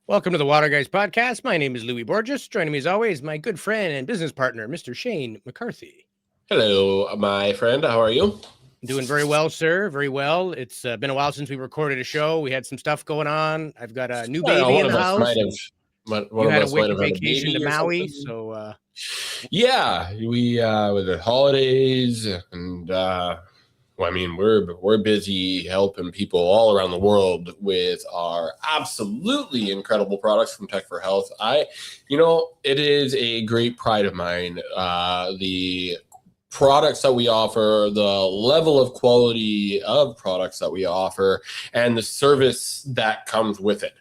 Welcome to the Water Guys podcast. My name is Louis Borges. Joining me as always, my good friend and business partner, Mr. Shane McCarthy. Hello, my friend. How are you? Doing very well, sir. Very well. It's been a while since we recorded a show. We had some stuff going on. I've got a new baby in the house. You had a week vacation to Maui, so yeah, we with the holidays, and I mean we're busy helping people all around the world with our absolutely incredible products from Tech for Health. It is a great pride of mine. The products that we offer, the level of quality of products that we offer, and the service that comes with it.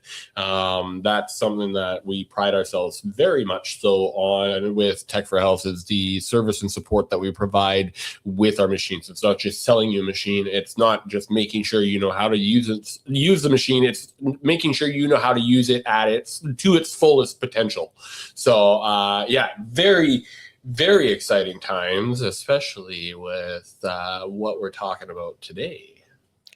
That's something that we pride ourselves very much so on with Tech for Health, is the service and support that we provide with our machines. It's not just selling you a machine. It's not just making sure you know how to use the machine. It's making sure you know how to use it to its fullest potential. So very exciting times, especially with what we're talking about today.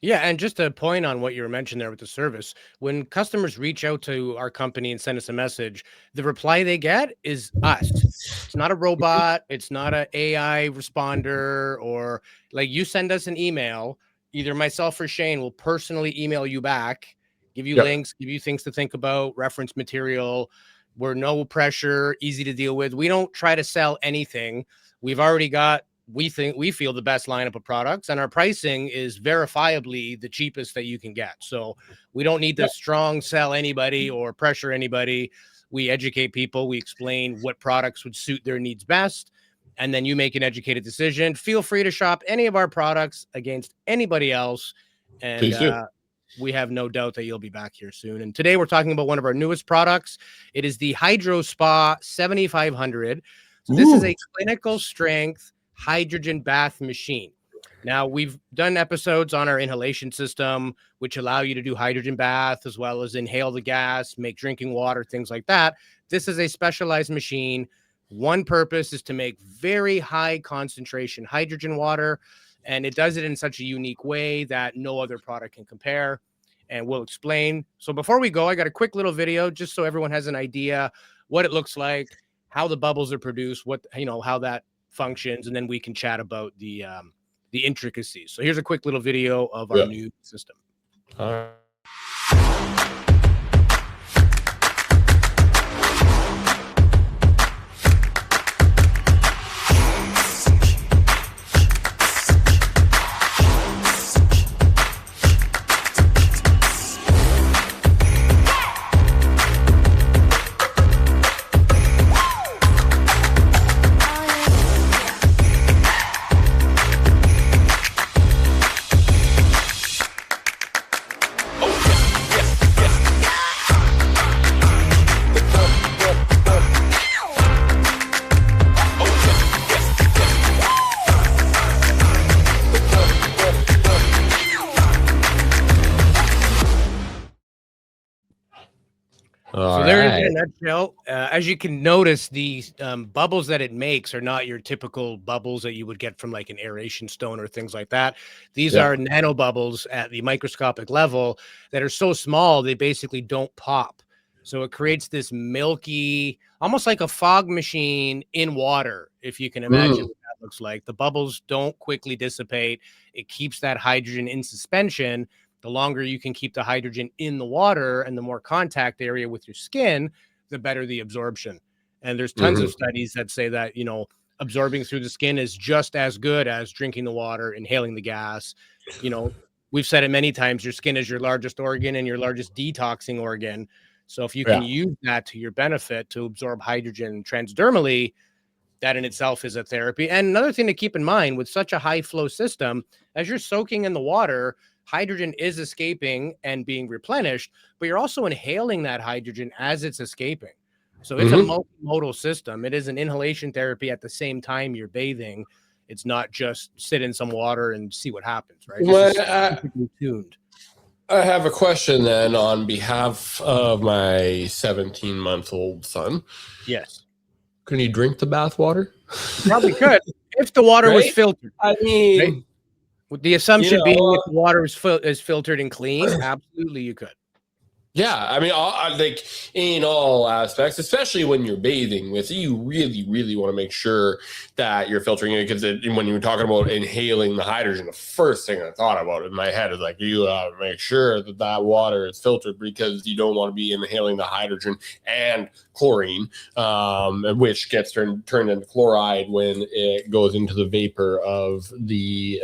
Yeah, and just a point on what you were mentioning there with the service. When customers reach out to our company and send us a message, the reply they get is us. It's not a robot. It's not an AI responder, or like you send us an email, either myself or Shane will personally email you back, give you links, give you things to think about, reference material. We're no pressure, easy to deal with. We don't try to sell anything. We've already got, we feel the best lineup of products, and our pricing is verifiably the cheapest that you can get. So we don't need to strong sell anybody or pressure anybody. We educate people. We explain what products would suit their needs best, and then you make an educated decision. Feel free to shop any of our products against anybody else. And we have no doubt that you'll be back here soon. And today we're talking about one of our newest products. It is the HydroSpa 7500. So this is a clinical strength hydrogen bath machine. Now, we've done episodes on our inhalation system, which allow you to do hydrogen bath as well as inhale the gas, make drinking water, things like that. This is a specialized machine. One purpose is to make very high concentration hydrogen water. And it does it in such a unique way that no other product can compare. And we'll explain. So before we go, I got a quick little video just so everyone has an idea what it looks like, how the bubbles are produced, how that functions, and then we can chat about the intricacies. So here's a quick little video of our new system. All right. So there is in a nutshell. As you can notice, the bubbles that it makes are not your typical bubbles that you would get from like an aeration stone or things like that. These are nano bubbles at the microscopic level that are so small they basically don't pop. So it creates this milky, almost like a fog machine in water, if you can imagine what that looks like. The bubbles don't quickly dissipate. It keeps that hydrogen in suspension. The longer you can keep the hydrogen in the water and the more contact area with your skin, the better the absorption. And there's tons of studies that say that, absorbing through the skin is just as good as drinking the water, inhaling the gas. We've said it many times, your skin is your largest organ and your largest detoxing organ. So if you can use that to your benefit to absorb hydrogen transdermally, that in itself is a therapy. And another thing to keep in mind with such a high flow system, as you're soaking in the water, hydrogen is escaping and being replenished, but you're also inhaling that hydrogen as it's escaping. So it's a multimodal system. It is an inhalation therapy at the same time you're bathing. It's not just sit in some water and see what happens, right? This Well, is specifically tuned. I have a question then on behalf of my 17-month-old son. Yes. Can you drink the bath water? You probably could if the water was Right? filtered. I Right? mean, With the assumption you being know, if the water is filtered and clean, absolutely you could. yeah, I mean, like in all aspects, especially when you're bathing with, you really, really want to make sure that you're filtering it, because when you were talking about inhaling the hydrogen, the first thing I thought about in my head is like, you make sure that that water is filtered, because you don't want to be inhaling the hydrogen and chlorine, which gets turned into chloride when it goes into the vapor of the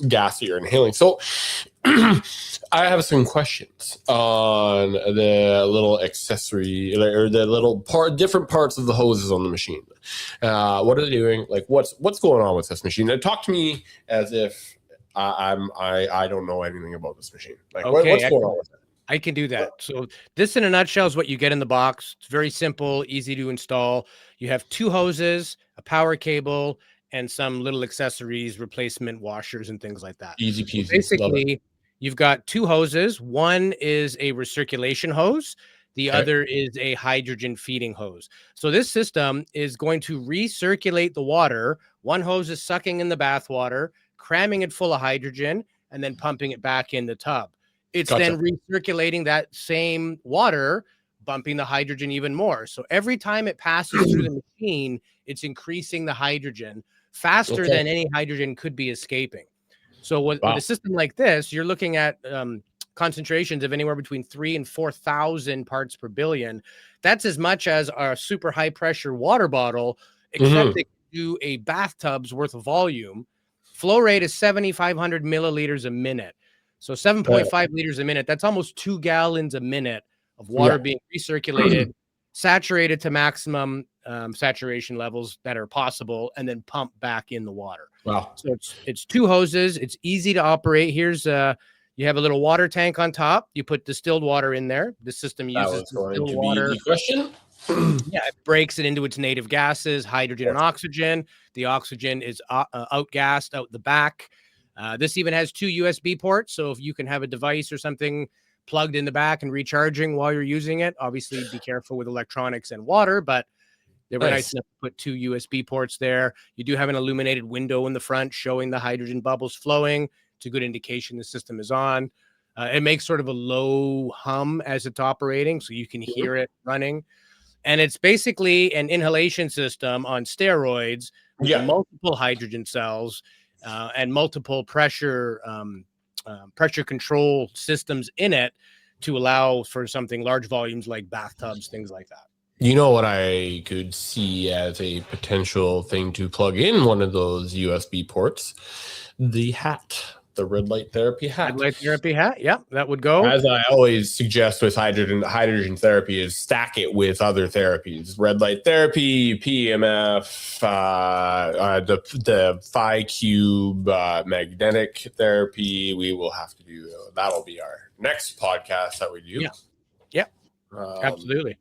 gas that you're inhaling. So I have some questions on the little accessory, or the little different parts of the hoses on the machine. What are they doing? Like, what's going on with this machine? Talk to me as if I don't know anything about this machine. Like, Okay, what's going on with it? I can do that. So this in a nutshell is what you get in the box. It's very simple, easy to install. You have 2 hoses, a power cable, and some little accessories, replacement washers and things like that. Easy So peasy. Love it. basically, you've got 2 hoses. One is a recirculation hose. The Okay. other is a hydrogen feeding hose. So this system is going to recirculate the water. One hose is sucking in the bath water, cramming it full of hydrogen, and then pumping it back in the tub. It's Gotcha. then recirculating that same water, bumping the hydrogen even more. So every time it passes through the machine, it's increasing the hydrogen faster than any hydrogen could be escaping. So with a system like this, you're looking at concentrations of anywhere between 3,000 and 4,000 parts per billion. That's as much as our super high pressure water bottle, except they do a bathtub's worth of volume. Flow rate is 7,500 milliliters a minute. So 7.5 liters a minute. That's almost 2 gallons a minute of water being recirculated, saturated to maximum saturation levels that are possible, and then pumped back in the water. Wow. So it's 2 hoses. It's easy to operate. Here's you have a little water tank on top. You put distilled water in there. The system uses distilled water. Be the question. Yeah, it breaks it into its native gases, hydrogen and oxygen. The oxygen is outgassed out the back. This even has 2 USB ports, so if you can have a device or something plugged in the back and recharging while you're using it, obviously be careful with electronics and water, but they were nice enough to put 2 USB ports there. You do have an illuminated window in the front showing the hydrogen bubbles flowing. It's a good indication the system is on. It makes sort of a low hum as it's operating, so you can hear it running. And it's basically an inhalation system on steroids with multiple hydrogen cells and multiple pressure control systems in it to allow for something large volumes like bathtubs, things like that. You know what I could see as a potential thing to plug in one of those USB ports? The hat, the red light therapy hat. Red light therapy hat, yeah, that would go. As I always suggest with hydrogen therapy, is stack it with other therapies. Red light therapy, PEMF, the Phi Cube magnetic therapy. We will have to do that'll be our next podcast that we do. Yeah, absolutely.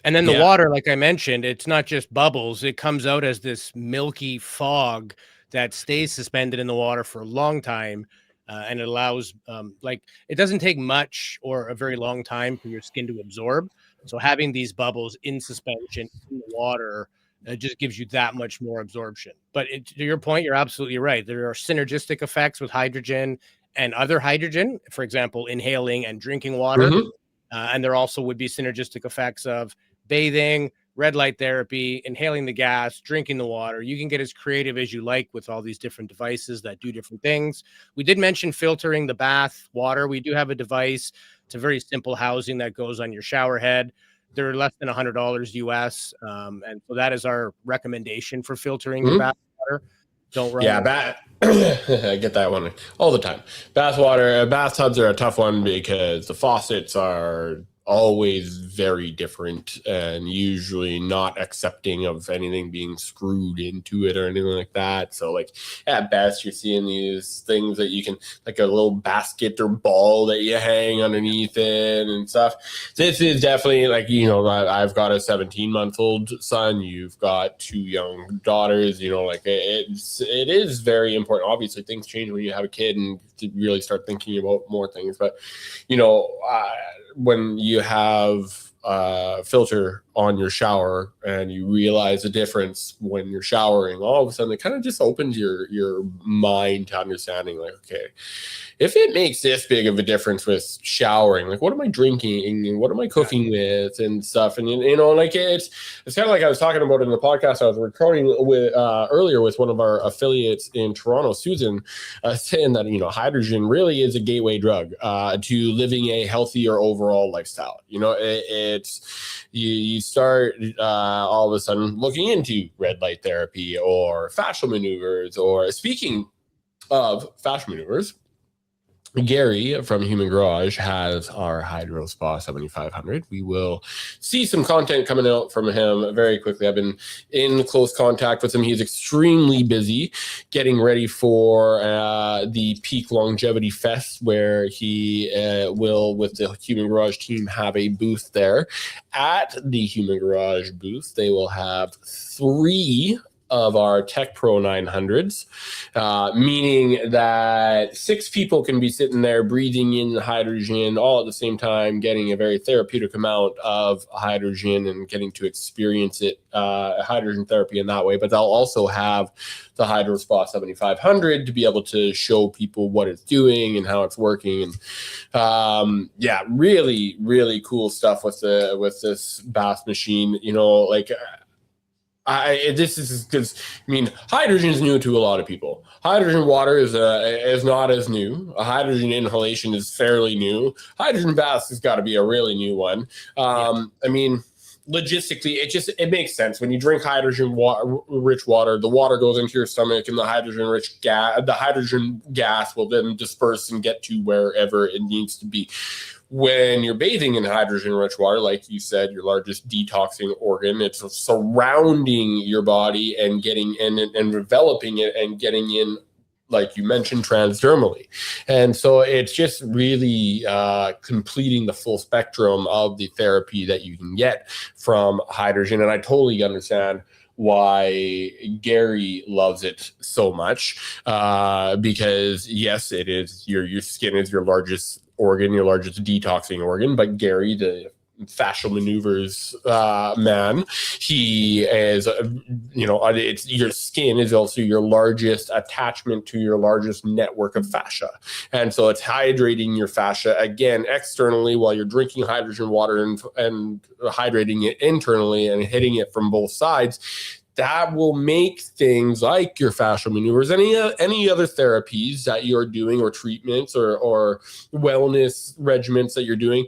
And then the water, like I mentioned, it's not just bubbles. It comes out as this milky fog that stays suspended in the water for a long time. And it allows, it doesn't take much or a very long time for your skin to absorb. So having these bubbles in suspension in the water just gives you that much more absorption. But to your point, you're absolutely right. There are synergistic effects with hydrogen and other hydrogen, for example, inhaling and drinking water. And there also would be synergistic effects of bathing, red light therapy, inhaling the gas, drinking the water. You can get as creative as you like with all these different devices that do different things. We did mention filtering the bath water. We do have a device. It's a very simple housing that goes on your shower head. They're less than $100 US. And so that is our recommendation for filtering your bath water. Don't run. Yeah, I get that one all the time. Bathtubs are a tough one because the faucets are always very different and usually not accepting of anything being screwed into it or anything like that. So like at best you're seeing these things that you can, like a little basket or ball that you hang underneath it and stuff. This is definitely like, you know, I've got a 17-month-old son, you've got 2 young daughters, you know, like it is very important. Obviously things change when you have a kid and to really start thinking about more things, but you know, when you have a filter on your shower and you realize the difference when you're showering, all of a sudden it kind of just opens your mind to understanding, like, okay, if it makes this big of a difference with showering, like what am I drinking and what am I cooking with and stuff, and you know, like it's kind of like I was talking about in the podcast I was recording with earlier with one of our affiliates in Toronto, Susan, saying that, you know, hydrogen really is a gateway drug to living a healthier overall lifestyle. You know, it's you start all of a sudden looking into red light therapy or fascial maneuvers. Or speaking of fascial maneuvers, Gary from Human Garage has our HydroSpa 7500. We will see some content coming out from him very quickly. I've been in close contact with him. He's extremely busy getting ready for the Peak Longevity Fest, where he will, with the Human Garage team, have a booth there. At the Human Garage booth, they will have 3 of our Tech Pro 900s, meaning that 6 people can be sitting there breathing in the hydrogen all at the same time, getting a very therapeutic amount of hydrogen and getting to experience it, hydrogen therapy in that way. But they'll also have the HydroSpa 7500 to be able to show people what it's doing and how it's working. And yeah, really, really cool stuff with this bath machine. You know, like, this is because, I mean, hydrogen is new to a lot of people. Hydrogen water is not as new. A hydrogen inhalation is fairly new. Hydrogen baths has got to be a really new one. I mean, logistically, it makes sense. When you drink rich water, the water goes into your stomach, and the hydrogen gas will then disperse and get to wherever it needs to be. When you're bathing in hydrogen-rich water, like you said, your largest detoxing organ, it's surrounding your body and getting in and enveloping it and getting in, like you mentioned, transdermally. And so it's just really completing the full spectrum of the therapy that you can get from hydrogen. And I totally understand why Gary loves it so much, because yes, it is your skin is your largest organ, your largest detoxing organ, but Gary, the fascial maneuvers man, he is, you know, it's your skin is also your largest attachment to your largest network of fascia, and so it's hydrating your fascia again externally while you're drinking hydrogen water and hydrating it internally and hitting it from both sides. That will make things like your fascial maneuvers, any other therapies that you're doing, or treatments or wellness regimens that you're doing,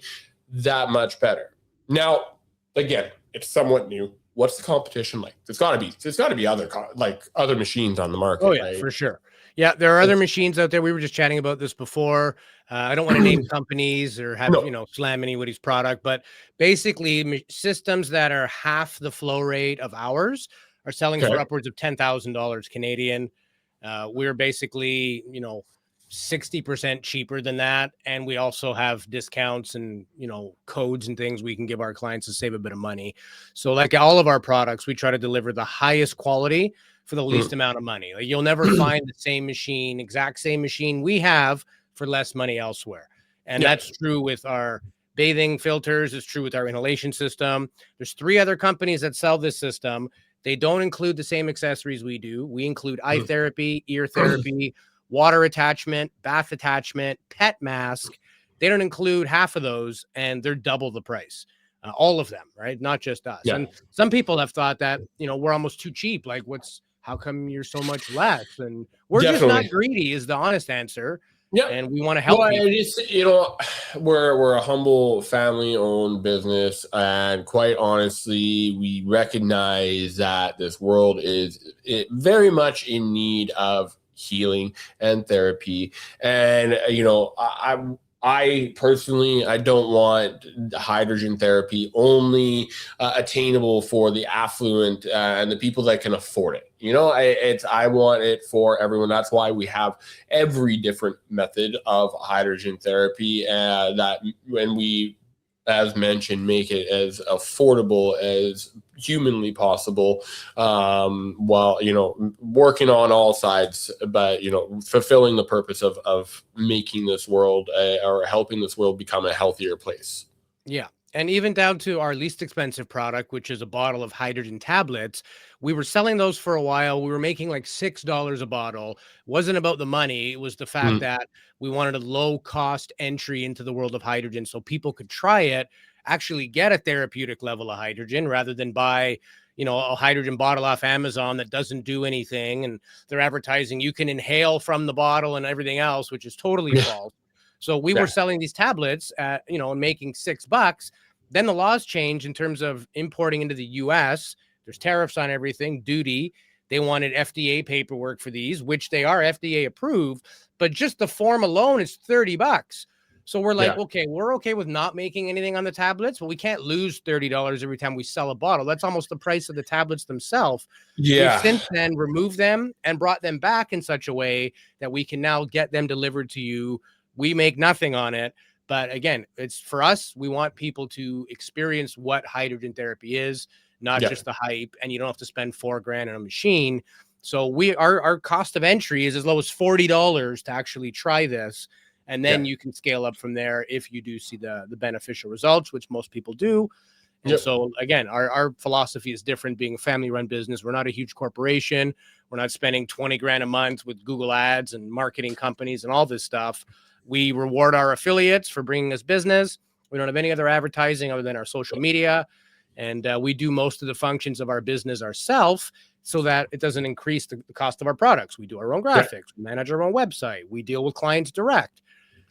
that much better. Now, again, it's somewhat new. What's the competition like? There's got to be other machines on the market. Oh yeah, right? for sure. Yeah, there are other machines out there. We were just chatting about this before. I don't want to name companies or have, you know, slam anybody's product, but basically systems that are half the flow rate of ours are selling for upwards of $10,000 Canadian. We're basically, you know, 60% cheaper than that. And we also have discounts and, you know, codes and things we can give our clients to save a bit of money. So like all of our products, we try to deliver the highest quality for the least amount of money. Like you'll never find the same machine, exact same machine we have for less money elsewhere. And that's true with our bathing filters. It's true with our inhalation system. There's 3 other companies that sell this system. They don't include the same accessories we do. We include eye therapy, ear therapy, water attachment, bath attachment, pet mask. They don't include half of those, and they're double the price. All of them, right? Not just us. Yeah. And some people have thought that, you know, we're almost too cheap. Like, how come you're so much less? And we're just not greedy is the honest answer. Yeah. And we want to help people. You know, we're a humble family-owned business, and quite honestly, we recognize that this world is very much in need of healing and therapy. And you know, I personally, I don't want hydrogen therapy only attainable for the affluent and the people that can afford it. I want it for everyone. That's why we have every different method of hydrogen therapy that when we, as mentioned, make it as affordable as humanly possible, while working on all sides, but fulfilling the purpose of making this world or helping this world become a healthier place. Yeah. And even down to our least expensive product, which is a bottle of hydrogen tablets. We were selling those for a while. We were making like $6 a bottle. Wasn't about the money. It was the fact Mm, that we wanted a low cost entry into the world of hydrogen so people could try it, actually get a therapeutic level of hydrogen rather than buy, a hydrogen bottle off Amazon that doesn't do anything. And they're advertising you can inhale from the bottle and everything else, which is totally yeah, false. So we were yeah, selling these tablets at, and making $6. Then the laws change in terms of importing into the US. There's tariffs on everything, duty. They wanted FDA paperwork for these, which they are FDA approved, but just the form alone is $30. So we're like, yeah, okay, we're okay with not making anything on the tablets, but we can't lose $30 every time we sell a bottle. That's almost the price of the tablets themselves. We've yeah, since then removed them and brought them back in such a way that we can now get them delivered to you. We make nothing on it. But again, it's for us, we want people to experience what hydrogen therapy is, not yeah, just the hype, and you don't have to spend $4,000 on a machine. So our cost of entry is as low as $40 to actually try this. And yeah, then you can scale up from there if you do see the beneficial results, which most people do. And yep, so again, our philosophy is different being a family run business. We're not a huge corporation. We're not spending 20 grand a month with Google ads and marketing companies and all this stuff. We reward our affiliates for bringing us business. We don't have any other advertising other than our social media. And we do most of the functions of our business ourselves so that it doesn't increase the cost of our products. We do our own yeah, graphics, we manage our own website, we deal with clients direct.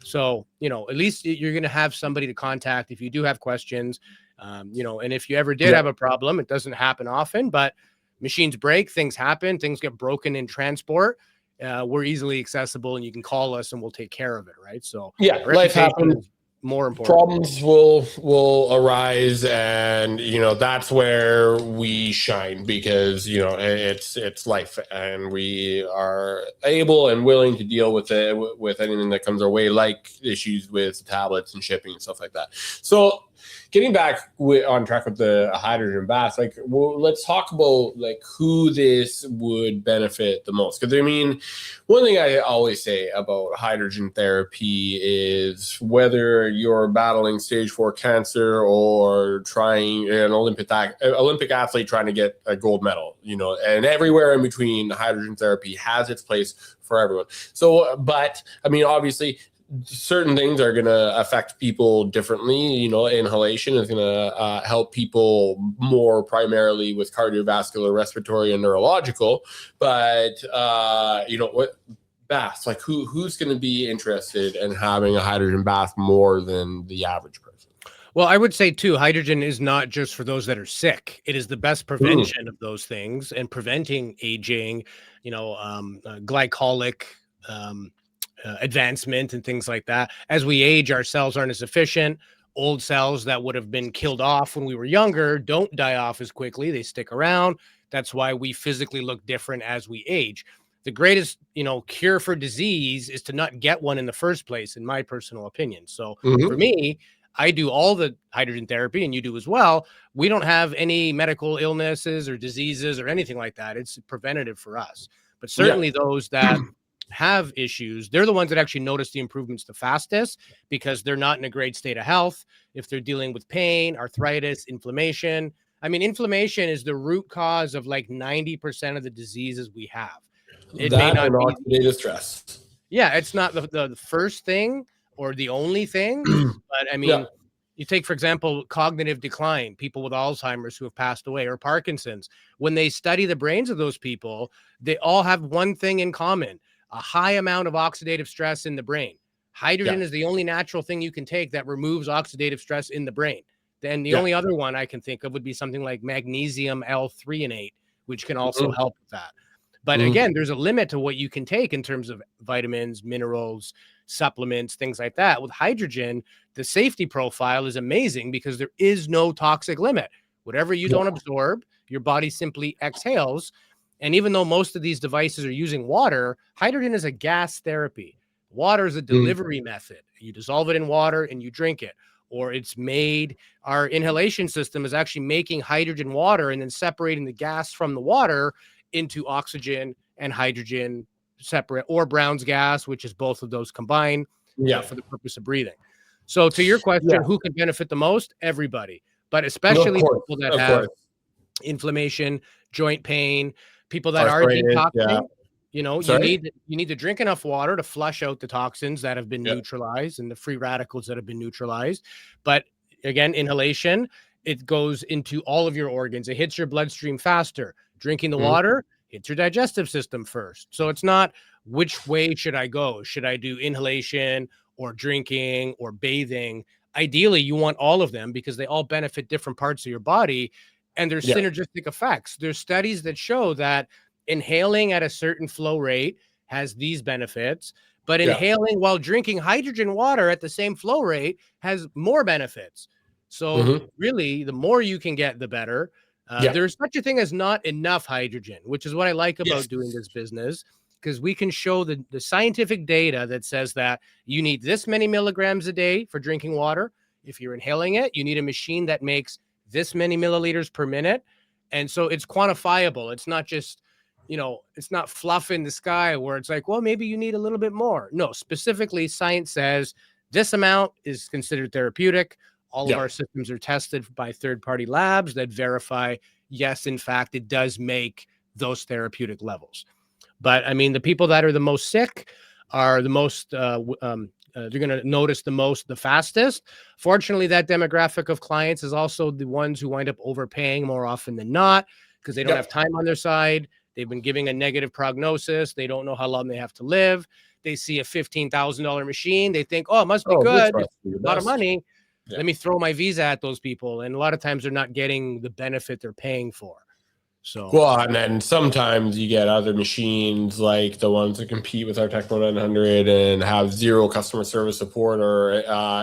So, at least you're going to have somebody to contact if you do have questions. And if you ever did yeah. have a problem, it doesn't happen often, but machines break, things happen, things get broken in transport. We're easily accessible and you can call us and we'll take care of it. Right. So Yeah, our life reputation happens. is more important. Problems will arise, and that's where we shine, because it's life, and we are able and willing to deal with it, with anything that comes our way, like issues with tablets and shipping and stuff like that. So getting back on track with the hydrogen baths, like, well, let's talk about like who this would benefit the most, because I mean, one thing I always say about hydrogen therapy is whether you're battling stage 4 cancer or trying an Olympic athlete trying to get a gold medal, and everywhere in between, hydrogen therapy has its place for everyone. So, but I mean, obviously, certain things are going to affect people differently. Inhalation is going to help people more primarily with cardiovascular, respiratory, and neurological. But what baths? Like, who's going to be interested in having a hydrogen bath more than the average person? Well, I would say too, hydrogen is not just for those that are sick. It is the best Mm, prevention of those things and preventing aging, glycolic um, advancement and things like that. As we age, our cells aren't as efficient. Old cells that would have been killed off when we were younger don't die off as quickly. They stick around. That's why we physically look different as we age. The greatest, cure for disease is to not get one in the first place, in my personal opinion. So for mhm. me, I do all the hydrogen therapy and you do as well. We don't have any medical illnesses or diseases or anything like that. It's preventative for us. But Yeah. certainly those that have issues, they're the ones that actually notice the improvements the fastest because they're not in a great state of health. If they're dealing with pain, arthritis, inflammation. I mean, inflammation is the root cause of like 90% of the diseases we have. It may That not and be, oxidative stress. yeah, it's not the first thing or the only thing, but I Yeah. mean, you take, for example, cognitive decline, people with Alzheimer's who have passed away or Parkinson's. When they study the brains of those people, they all have one thing in common: a high amount of oxidative stress in the brain. Yeah. Hydrogen is the only natural thing you can take that removes oxidative stress in the brain. Then the Yeah. only other one I can think of would be something like magnesium L-threonate, which can also Mhm. help with that. But Mhm. again, there's a limit to what you can take in terms of vitamins, minerals, supplements, things like that. With hydrogen, the safety profile is amazing because there is no toxic limit. Whatever you don't absorb, your body simply exhales. And even though most of these devices are using water, hydrogen is a gas therapy. Water is a delivery method. You dissolve it in water and you drink it. Or it's made, our inhalation system is actually making hydrogen water and then separating the gas from the water into oxygen and hydrogen separate, or Brown's gas, which is both of those combined for the purpose of breathing. So to your question, who can benefit the most? Everybody, but especially people that have inflammation, joint pain, people that are detoxing. You know, you need to drink enough water to flush out the toxins that have been neutralized and the free radicals that have been neutralized. But again, inhalation, it goes into all of your organs. It hits your bloodstream faster. Drinking the water hits your digestive system first. So it's not which way should I go? Should I do inhalation or drinking or bathing? Ideally, you want all of them because they all benefit different parts of your body and there's synergistic effects. There's studies that show that inhaling at a certain flow rate has these benefits, but inhaling while drinking hydrogen water at the same flow rate has more benefits. So really, the more you can get, the better. There's such a thing as not enough hydrogen, which is what I like about doing this business, because we can show the scientific data that says that you need this many milligrams a day for drinking water. If you're inhaling it, you need a machine that makes this many milliliters per minute. And so it's quantifiable. It's not just, you know, it's not fluff in the sky where it's like, well, maybe you need a little bit more. No, specifically, science says this amount is considered therapeutic. All of our systems are tested by third-party labs that verify, yes, in fact, it does make those therapeutic levels. But I mean, the people that are the most sick are the most, they're going to notice the fastest. Fortunately, that demographic of clients is also the ones who wind up overpaying more often than not because they don't have time on their side. They've been giving a negative prognosis. They don't know how long they have to live. They see a $15,000 machine. They think, oh, it must be good. It's a lot of money. Let me throw my visa at those people. And a lot of times they're not getting the benefit they're paying for. So, well, and then sometimes you get other machines like the ones that compete with our Tecmo 900 and have zero customer service support or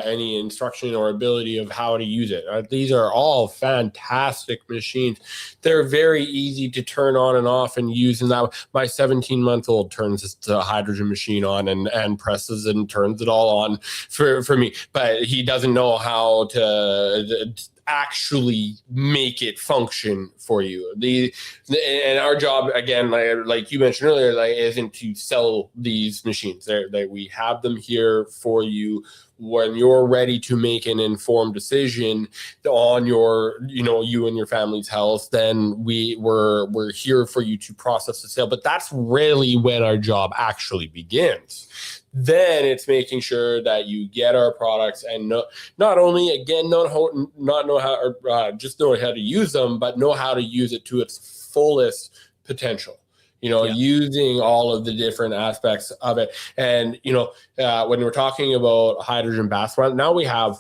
any instruction or ability of how to use it. These are all fantastic machines. They're very easy to turn on and off and use. And that my 17-month-old turns the hydrogen machine on and presses and turns it all on for me. But he doesn't know how to actually make it function for you. And our job, again, like you mentioned earlier, isn't to sell these machines. We have them here for you when you're ready to make an informed decision on your, you and your family's health. Then we're here for you to process the sale. But that's really when our job actually begins. Then it's making sure that you get our products and not only, again, not know how, or just know how to use them, but know how to use it to its fullest potential. Using all of the different aspects of it. And, when we're talking about hydrogen baths, now we have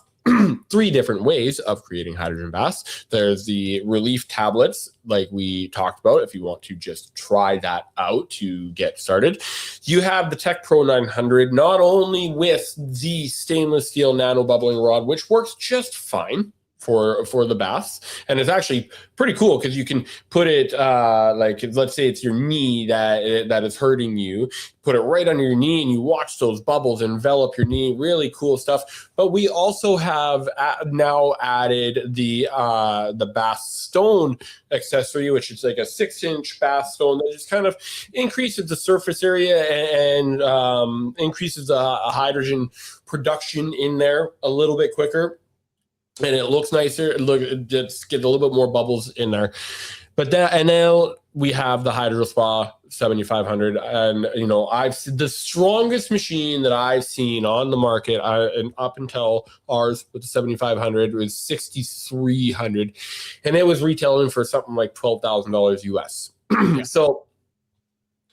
3 different ways of creating hydrogen baths. There's the relief tablets, like we talked about, if you want to just try that out to get started. You have the Tech Pro 900, not only with the stainless steel nano bubbling rod, which works just fine for the baths, and it's actually pretty cool because you can put it let's say it's your knee that is hurting you, put it right under your knee and you watch those bubbles envelop your knee. Really cool stuff. But we also have now added the bath stone accessory, which is like a 6-inch bath stone that just kind of increases the surface area and increases the hydrogen production in there a little bit quicker. And it looks nicer. It just gets a little bit more bubbles in there. But and now we have the HydroSpa 7500, and the strongest machine that I've seen on the market, and up until ours with the 7500 was 6300, and it was retailing for something like $12,000 US. So,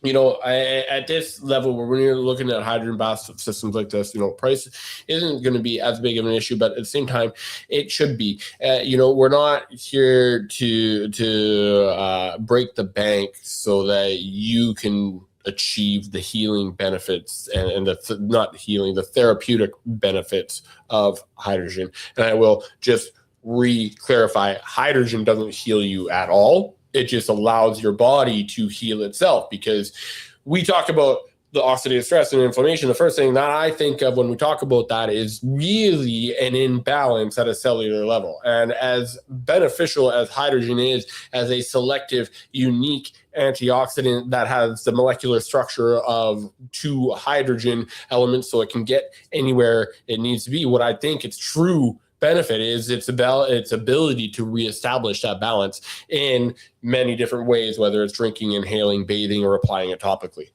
at this level, when you're looking at hydrogen bath systems like this, price isn't going to be as big of an issue, but at the same time, it should be. We're not here to break the bank so that you can achieve the healing benefits and not healing, the therapeutic benefits of hydrogen. And I will just re-clarify, hydrogen doesn't heal you at all. It just allows your body to heal itself, because we talk about the oxidative stress and inflammation. The first thing that I think of when we talk about that is really an imbalance at a cellular level. And as beneficial as hydrogen is as a selective, unique antioxidant that has the molecular structure of 2 hydrogen elements, so it can get anywhere it needs to be, what I think its true benefit is its ability to reestablish that balance in many different ways, whether it's drinking, inhaling, bathing, or applying it topically.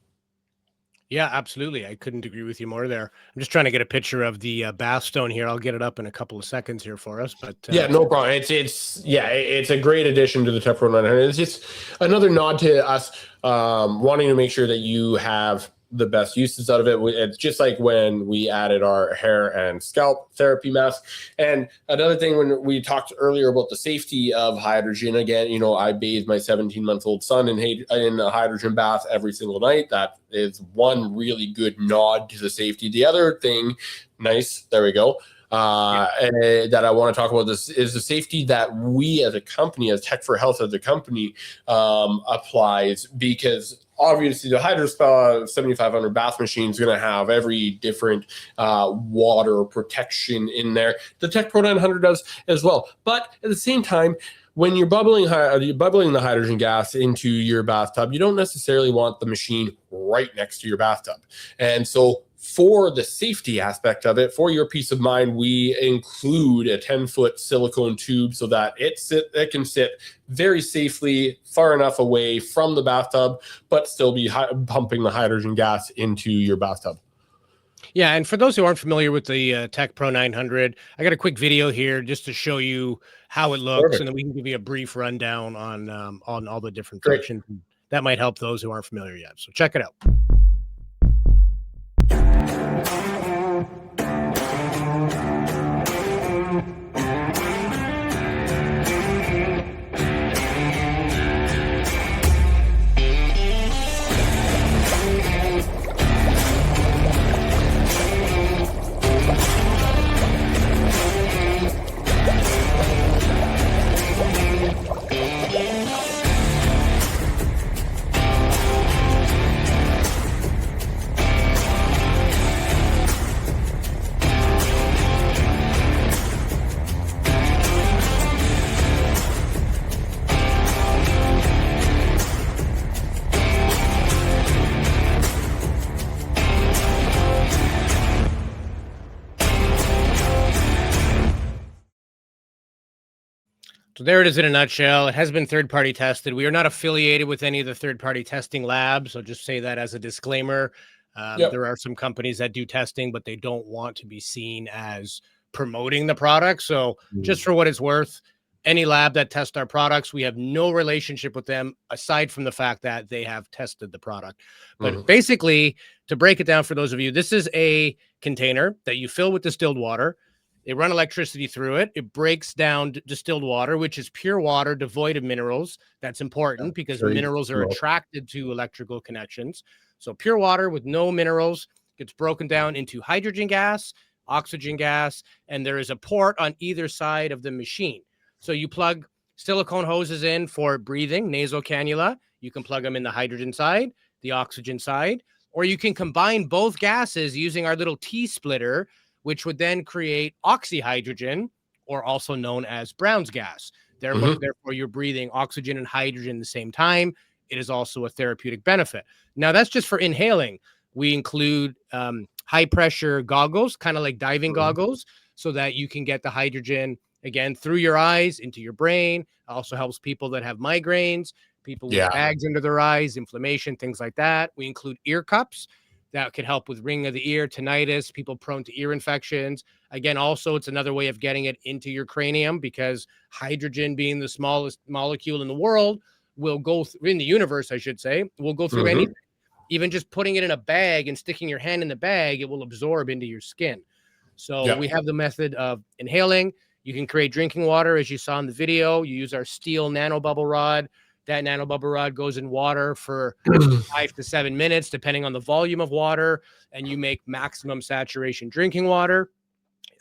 Yeah, absolutely. I couldn't agree with you more there. I'm just trying to get a picture of the bath stone here. I'll get it up in a couple of seconds here for us. But yeah, no problem. It's a great addition to the Tech Pro 900. It's just another nod to us wanting to make sure that you have the best uses out of it. It's just like when we added our hair and scalp therapy mask. And another thing, when we talked earlier about the safety of hydrogen, again, you know, I bathe my 17-month-old son in a hydrogen bath every single night. That is one really good nod to the safety. The other thing, nice, there we go, and that I want to talk about this is the safety that we as a company, as Tech for Health as a company, applies, because obviously the HydroSpa 7500 bath machine is going to have every different water protection in there. The Tech Pro 900 does as well. But at the same time, when you're bubbling the hydrogen gas into your bathtub, you don't necessarily want the machine right next to your bathtub. And so for the safety aspect of it, for your peace of mind, we include a 10-foot silicone tube so that it can sit very safely far enough away from the bathtub, but still be pumping the hydrogen gas into your bathtub. Yeah, and for those who aren't familiar with the Tech Pro 900, I got a quick video here just to show you how it looks. Perfect. And then we can give you a brief rundown on all the different functions. That might help those who aren't familiar yet. So check it out. So there it is in a nutshell. It has been third-party tested. We are not affiliated with any of the third-party testing labs. I'll just say that as a disclaimer. There are some companies that do testing, but they don't want to be seen as promoting the product. So just for what it's worth, any lab that tests our products, we have no relationship with them aside from the fact that they have tested the product. But basically, to break it down for those of you, this is a container that you fill with distilled water. They run electricity through it. It breaks down distilled water, which is pure water devoid of minerals. That's important because minerals are attracted to electrical connections. So pure water with no minerals gets broken down into hydrogen gas, oxygen gas, and there is a port on either side of the machine. So you plug silicone hoses in for breathing, nasal cannula. You can plug them in the hydrogen side, the oxygen side, or you can combine both gases using our little T-splitter, which would then create oxyhydrogen, or also known as Brown's gas. Therefore, you're breathing oxygen and hydrogen at the same time. It is also a therapeutic benefit. Now, that's just for inhaling. We include high-pressure goggles, kind of like diving goggles, so that you can get the hydrogen, again, through your eyes, into your brain. It also helps people that have migraines, people with bags under their eyes, inflammation, things like that. We include ear cups. That could help with ringing of the ear, tinnitus, people prone to ear infections. Again, also, it's another way of getting it into your cranium because hydrogen, being the smallest molecule in the world, will go in the universe, I should say, will go through anything. Even just putting it in a bag and sticking your hand in the bag, it will absorb into your skin. So we have the method of inhaling. You can create drinking water, as you saw in the video. You use our steel nanobubble rod That nanobubble rod goes in water for 5 to 7 minutes, depending on the volume of water, and you make maximum saturation drinking water.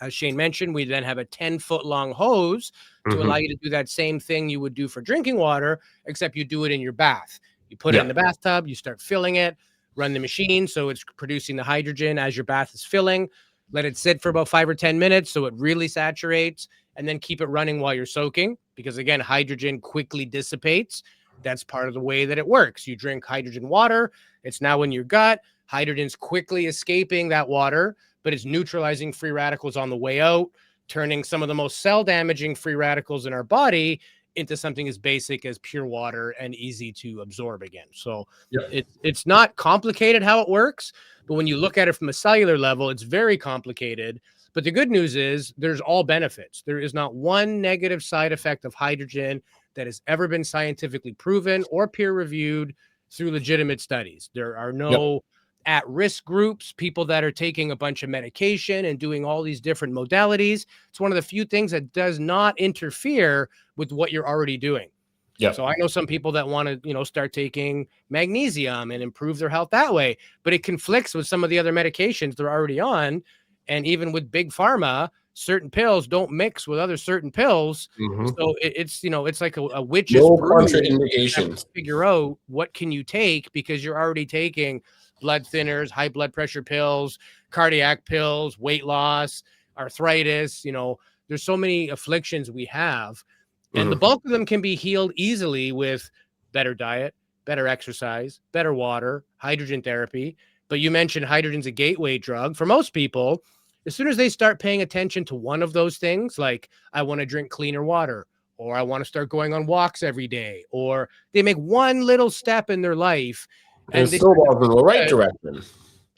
As Shane mentioned, we then have a 10-foot long hose to allow you to do that same thing you would do for drinking water, except you do it in your bath. You put it in the bathtub, you start filling it, run the machine so it's producing the hydrogen as your bath is filling. Let it sit for about 5 or 10 minutes so it really saturates, and then keep it running while you're soaking, because again, hydrogen quickly dissipates. That's part of the way that it works. You drink hydrogen water, it's now in your gut, hydrogen's quickly escaping that water, but it's neutralizing free radicals on the way out, turning some of the most cell damaging free radicals in our body into something as basic as pure water and easy to absorb again. So it's not complicated how it works, but when you look at it from a cellular level, it's very complicated. But the good news is there's all benefits. There is not one negative side effect of hydrogen that has ever been scientifically proven or peer reviewed through legitimate studies. There are no at-risk groups, people that are taking a bunch of medication and doing all these different modalities. It's one of the few things that does not interfere with what you're already doing. So I know some people that want to, start taking magnesium and improve their health that way, but it conflicts with some of the other medications they're already on. And even with big pharma, certain pills don't mix with other certain pills. So it's like a witch's brew. Contraindications. Figure out what can you take, because you're already taking blood thinners, high blood pressure pills, cardiac pills, weight loss, arthritis. There's so many afflictions we have, and the bulk of them can be healed easily with better diet, better exercise, better water, hydrogen therapy. But you mentioned hydrogen's a gateway drug for most people. As soon as they start paying attention to one of those things, like I want to drink cleaner water, or I want to start going on walks every day, or they make one little step in their life, and they snowballs in the right direction.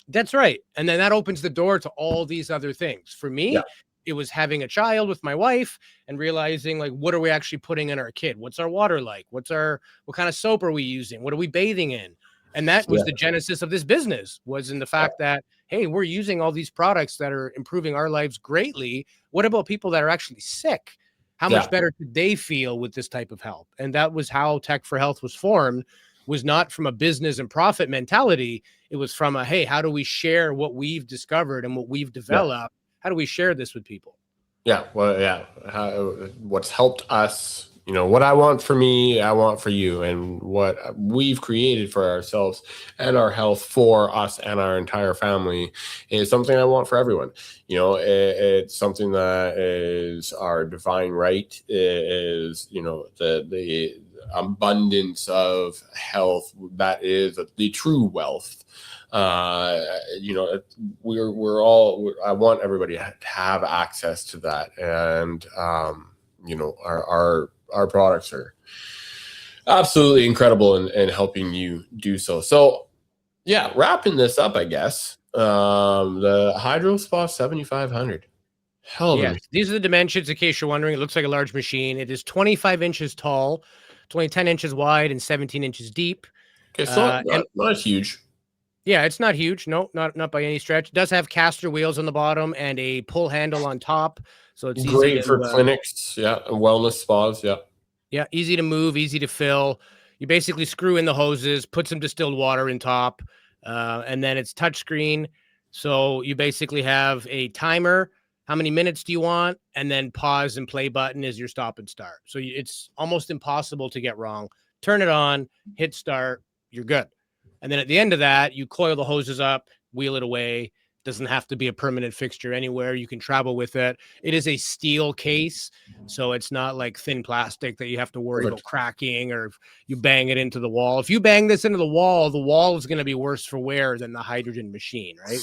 That's right. And then that opens the door to all these other things. For me, it was having a child with my wife and realizing, like, what are we actually putting in our kid? What's our water like? What kind of soap are we using? What are we bathing in? And that was the genesis of this business, was in the fact that, hey, we're using all these products that are improving our lives greatly. What about people that are actually sick? How much better could they feel with this type of help? And that was how Tech for Health was formed. Was not from a business and profit mentality. It was from a, hey, how do we share what we've discovered and what we've developed? How do we share this with people? What's helped us, what I want for me, I want for you, and what we've created for ourselves and our health for us and our entire family is something I want for everyone. It's something that is our divine right. It is, the abundance of health that is the true wealth. We're all, I want everybody to have access to that, and our products are absolutely incredible in helping you do so. So wrapping this up, I guess, the HydroSpa 7500. Yes, these are the dimensions. In case you're wondering, it looks like a large machine. It is 25 inches tall, 10 inches wide, and 17 inches deep. Okay, so not huge. Yeah, it's not huge. No, not by any stretch. It does have caster wheels on the bottom and a pull handle on top. So it's great for clinics, and wellness spas, easy to move, easy to fill. You basically screw in the hoses, put some distilled water in top, and then it's touchscreen. So you basically have a timer. How many minutes do you want? And then pause and play button is your stop and start. So it's almost impossible to get wrong. Turn it on, hit start, you're good. And then at the end of that, you coil the hoses up, wheel it away. Doesn't have to be a permanent fixture anywhere. You can travel with it. It is a steel case, so it's not like thin plastic that you have to worry about cracking, or if you bang it into the wall. If you bang this into the wall is going to be worse for wear than the hydrogen machine, right?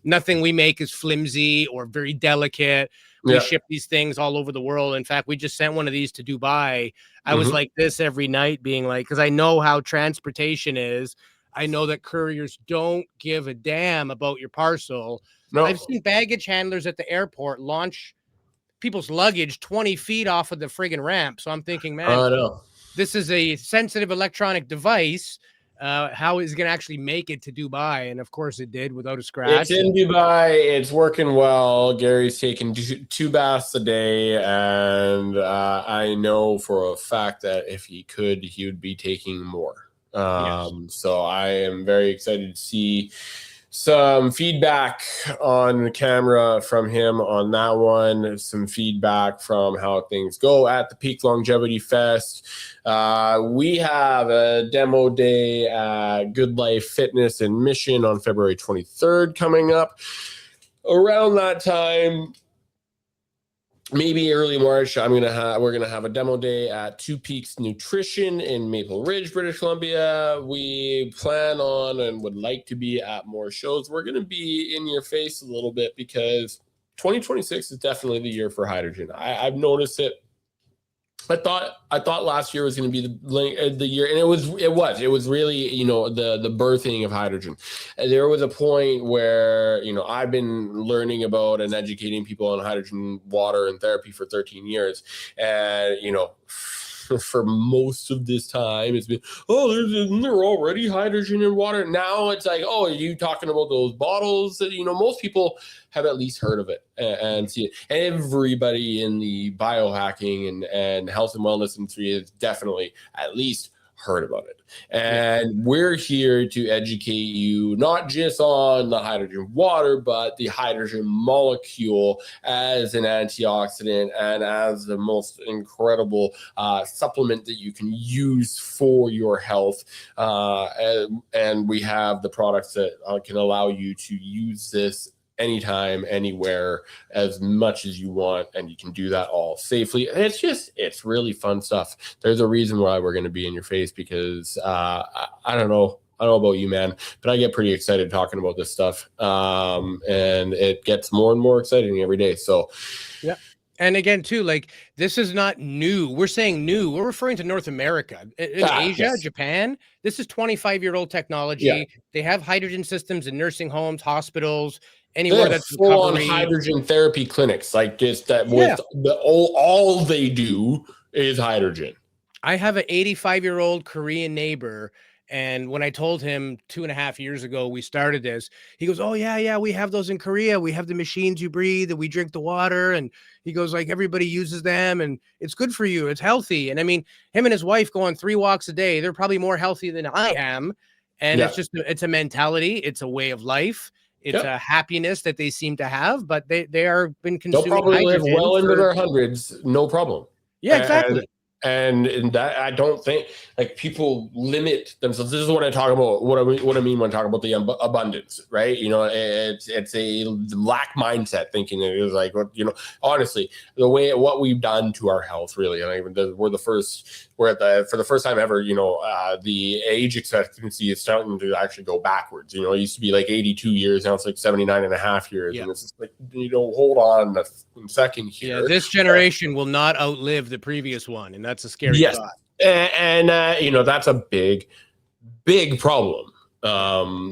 Nothing we make is flimsy or very delicate. We ship these things all over the world. In fact, we just sent one of these to Dubai. I was like this every night, being like, because I know how transportation is. I know that couriers don't give a damn about your parcel. No. I've seen baggage handlers at the airport launch people's luggage 20 feet off of the friggin' ramp. So I'm thinking, man, this is a sensitive electronic device. how is it going to actually make it to Dubai. And of course it did without a It's scratch. in And Dubai. It's working well. Gary's taking two baths a day, and I know for a fact that if he could, he would be taking more. yes. So I am very excited to see some feedback on camera from him on that one, some feedback from how things go at the Peak Longevity Fest. We have a demo day at Good Life Fitness and Mission on February 23rd coming up. Around that time, maybe early March, we're gonna have a demo day at Two Peaks Nutrition in Maple Ridge, British Columbia. We plan on and would like to be at more shows. We're gonna be in your face a little bit because 2026 is definitely the year for hydrogen. I've noticed it. I thought last year was going to be the year, and it was really, the birthing of hydrogen. And there was a point where, I've been learning about and educating people on hydrogen, water, and therapy for 13 years, and for most of this time it's been, isn't there already hydrogen in water? Now it's like, are you talking about those bottles that most people have at least heard of it and see it. And everybody in the biohacking and health and wellness industry has definitely at least heard about it. And we're here to educate you not just on the hydrogen water, but the hydrogen molecule as an antioxidant and as the most incredible supplement that you can use for your health. And we have the products that can allow you to use this anytime, anywhere, as much as you want, and you can do that all safely. And it's really fun stuff. There's a reason why we're going to be in your face, because I don't know about you, man, but I get pretty excited talking about this stuff, and it gets more and more exciting every day. So Yeah. And again, too, like, this is not new. We're saying new. We're referring to North America. In Asia, yes. Japan, this is 25-year-old Yeah. technology. They have hydrogen systems in nursing homes, hospitals, They anywhere have that's full-on recovery. hydrogen therapy clinics, like just that. With all they do is hydrogen. I have an 85-year-old Korean neighbor, and when I told him 2.5 years ago we started this, he goes, "Oh yeah, we have those in Korea. We have the machines you breathe, and we drink the water." And he goes, like, everybody uses them, and it's good for you. It's healthy. And I mean, him and his wife go on 3 walks a day. They're probably more healthy than I am. And Yeah. it's a mentality. It's a way of life. It's Yep. a happiness that they seem to have, but they are been They'll consuming probably live hydrogen well into for. their hundreds, no problem. Yeah, And exactly. and that, I don't think, like, people limit themselves. This is what I talk about. What I mean when I talk about the abundance, right? It's a lack mindset thinking. It is like, honestly, what we've done to our health, really, and for the first time ever, the age expectancy is starting to actually go backwards. It used to be like 82 years, now it's like 79 and a half years. Yeah. And it's just like, hold on a second here. Yeah, this generation will not outlive the previous one, and that's a scary Yes. thought. And that's a big problem.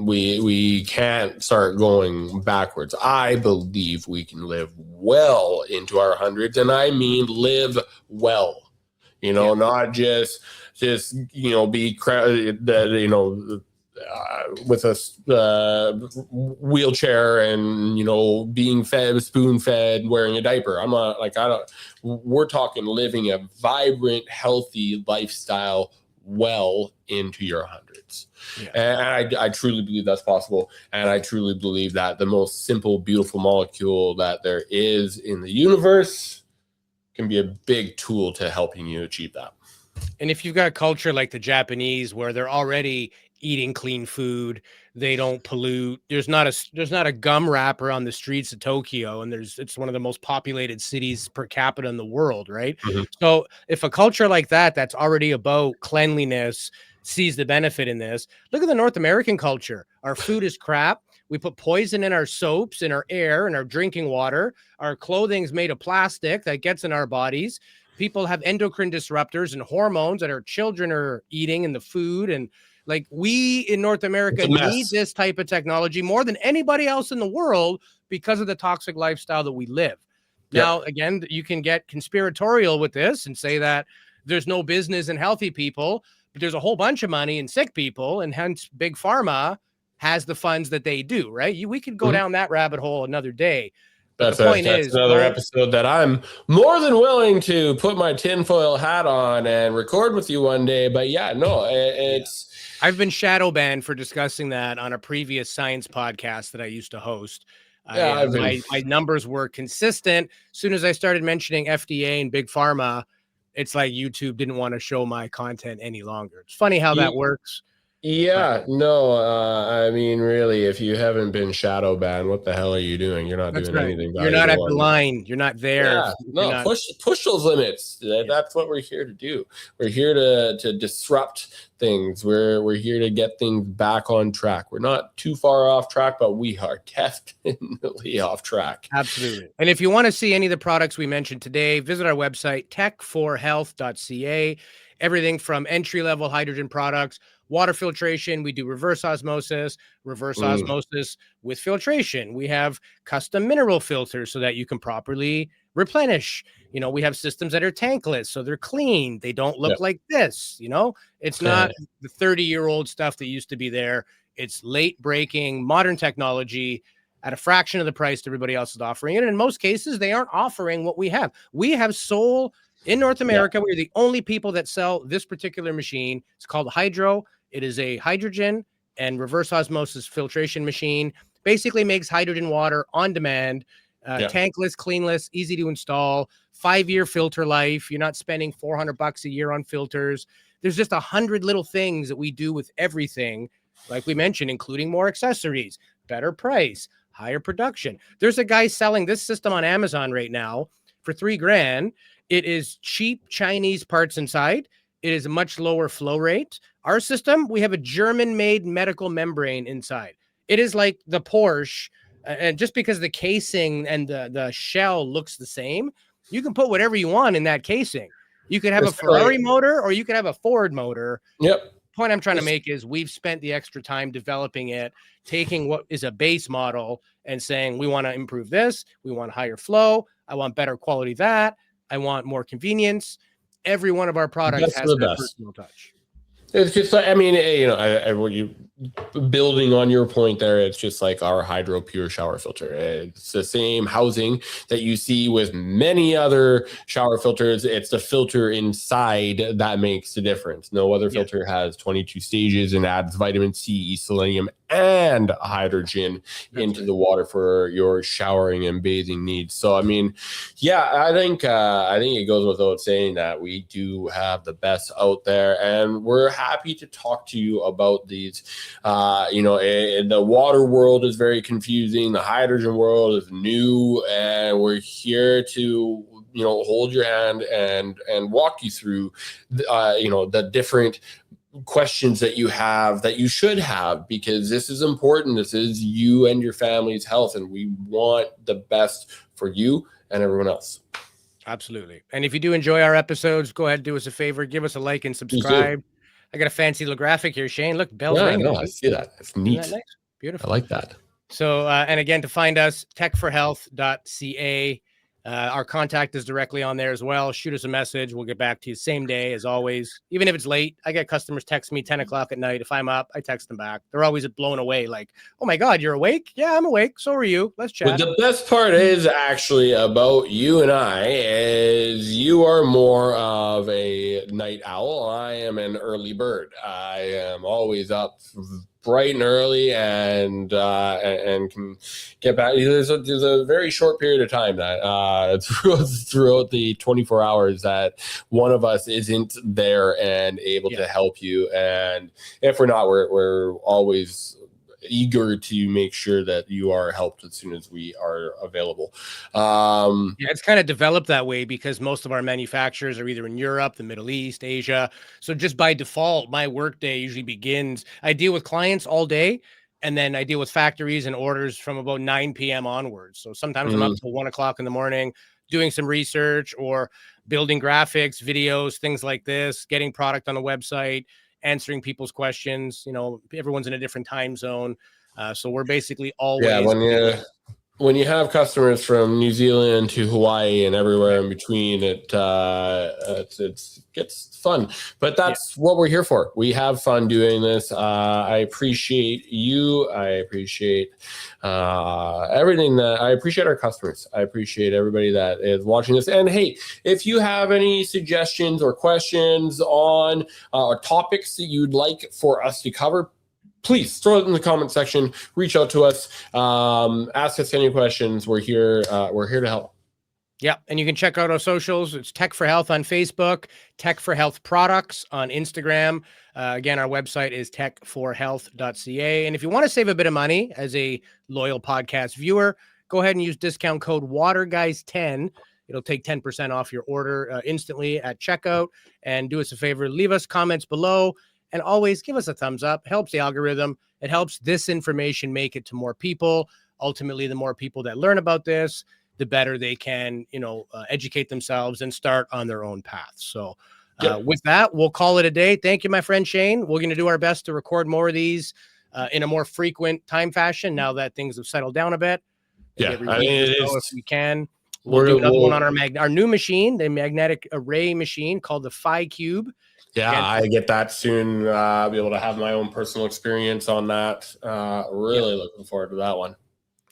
We can't start going backwards. I believe we can live well into our hundreds, and I mean live well. Not just be with a wheelchair and being fed, spoon fed, wearing a diaper. I'm not like, we're talking living a vibrant, healthy lifestyle well into your hundreds. Yeah. And I truly believe that's possible. And I truly believe that the most simple, beautiful molecule that there is in the universe can be a big tool to helping you achieve that. And if you've got culture like the Japanese, where they're already eating clean food, they don't pollute. There's not a gum wrapper on the streets of Tokyo, and it's one of the most populated cities per capita in the world, right? Mm-hmm. So if a culture like that's already about cleanliness sees the benefit in this, look at the North American culture. Our food is crap. We put poison in our soaps, in our air, in our drinking water. Our clothing's made of plastic that gets in our bodies. People have endocrine disruptors and hormones that our children are eating in the food. And like, we in North America need this type of technology more than anybody else in the world because of the toxic lifestyle that we live. Yep. Now, again, you can get conspiratorial with this and say that there's no business in healthy people, but there's a whole bunch of money in sick people, and hence big pharma has the funds that they do, right? We could go down that rabbit hole another day. But the point That's is, another episode that I'm more than willing to put my tinfoil hat on and record with you one day. But yeah, no, it's. I've been shadow banned for discussing that on a previous science podcast that I used to host. Yeah, my numbers were consistent. As soon as I started mentioning FDA and big pharma, it's like YouTube didn't want to show my content any longer. It's funny how that works. Yeah, no, I mean, really, if you haven't been shadow banned, what the hell are you doing? You're not doing anything valuable. You're not at the line. You're not there. Yeah, no, push those limits. That's what we're here to do. We're here to disrupt things. We're here to get things back on track. We're not too far off track, but we are definitely off track. Absolutely. And if you want to see any of the products we mentioned today, visit our website, tech4health.ca. Everything from entry-level hydrogen products, water filtration. We do reverse osmosis with filtration. We have custom mineral filters so that you can properly replenish. We have systems that are tankless, so they're clean. They don't look like this. It's not the 30-year-old stuff that used to be there. It's late breaking modern technology at a fraction of the price that everybody else is offering it. And in most cases, they aren't offering what we have. We have in North America, we're the only people that sell this particular machine. It's called Hydro. It is a hydrogen and reverse osmosis filtration machine. Basically makes hydrogen water on demand, tankless, cleanless, easy to install, 5-year filter life. You're not spending $400 a year on filters. There's just 100 little things that we do with everything, like we mentioned, including more accessories, better price, higher production. There's a guy selling this system on Amazon right now for $3,000. It is cheap Chinese parts inside. It is a much lower flow rate. Our system, we have a German-made medical membrane inside. It is like the Porsche, and just because the casing and the shell looks the same, you can put whatever you want in that casing. You could have a Ferrari motor, or you could have a Ford motor. Yep. Point I'm trying to make is we've spent the extra time developing it, taking what is a base model and saying, we want to improve this. We want higher flow. I want better quality that. I want more convenience. Every one of our products has that personal touch. It's just like, I mean, you building on your point there, it's just like our Hydro Pure shower filter. It's the same housing that you see with many other shower filters. It's the filter inside that makes the difference. No other filter has 22 stages and adds vitamin C, selenium, and hydrogen into the water for your showering and bathing needs. So, I mean, I think it goes without saying that we do have the best out there, and we're happy to talk to you about these. The water world is very confusing. The hydrogen world is new, and we're here to hold your hand and walk you through the different questions that you have, that you should have, because this is important. This is you and your family's health, and we want the best for you and everyone else. Absolutely. And if you do enjoy our episodes, go ahead and do us a favor, give us a like and subscribe. I got a fancy little graphic here, Shane. Look, bells ringing. No, I see that. It's neat. Isn't that nice? Beautiful. I like that. So, and again, to find us, tech4health.ca. Our contact is directly on there as well. Shoot us a message. We'll get back to you same day as always. Even if it's late, I get customers text me 10 o'clock at night. If I'm up, I text them back. They're always blown away. Like, oh my God, you're awake? Yeah, I'm awake. So are you. Let's chat. But the best part is actually about you and I is you are more of a night owl. I am an early bird. I am always up bright and early and can get back. There's a very short period of time that throughout the 24 hours that one of us isn't there and able to help you. And if we're not, we're always eager to make sure that you are helped as soon as we are available. It's kind of developed that way because most of our manufacturers are either in Europe, the Middle East, Asia. So just by default, my workday usually begins. I deal with clients all day, and then I deal with factories and orders from about 9 p.m. onwards. So sometimes I'm up till 1 o'clock in the morning doing some research or building graphics, videos, things like this, getting product on the website, answering people's questions. Everyone's in a different time zone. So we're basically always when you have customers from New Zealand to Hawaii and everywhere in between, it gets fun. But that's what we're here for. We have fun doing this. I appreciate you. I appreciate everything that I appreciate our customers. I appreciate everybody that is watching this. And hey, if you have any suggestions or questions on topics that you'd like for us to cover, please throw it in the comment section. Reach out to us. Ask us any questions. We're here. We're here to help. Yeah, and you can check out our socials. It's Tech for Health on Facebook, Tech for Health Products on Instagram. Again, our website is techforhealth.ca. And if you want to save a bit of money as a loyal podcast viewer, go ahead and use discount code WaterGuys10. It'll take 10% off your order instantly at checkout. And do us a favor, leave us comments below. And always give us a thumbs up. It helps the algorithm. It helps this information make it to more people. Ultimately, the more people that learn about this, the better they can, educate themselves and start on their own path. So with that, we'll call it a day. Thank you, my friend Shane. We're going to do our best to record more of these in a more frequent time fashion now that things have settled down a bit. Yeah, every week or so, if we can. We'll do another one on our new machine, the magnetic array machine called the Phi Cube. Yeah, again, I get that soon. Be able to have my own personal experience on that. Really looking forward to that one.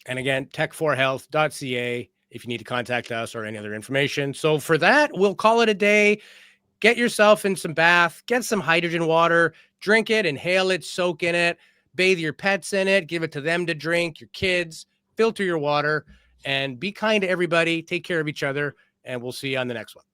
And again, techforhealth.ca if you need to contact us or any other information. So for that, we'll call it a day. Get yourself in some bath, get some hydrogen water, drink it, inhale it, soak in it, bathe your pets in it, give it to them to drink, your kids, filter your water, and be kind to everybody. Take care of each other, and we'll see you on the next one.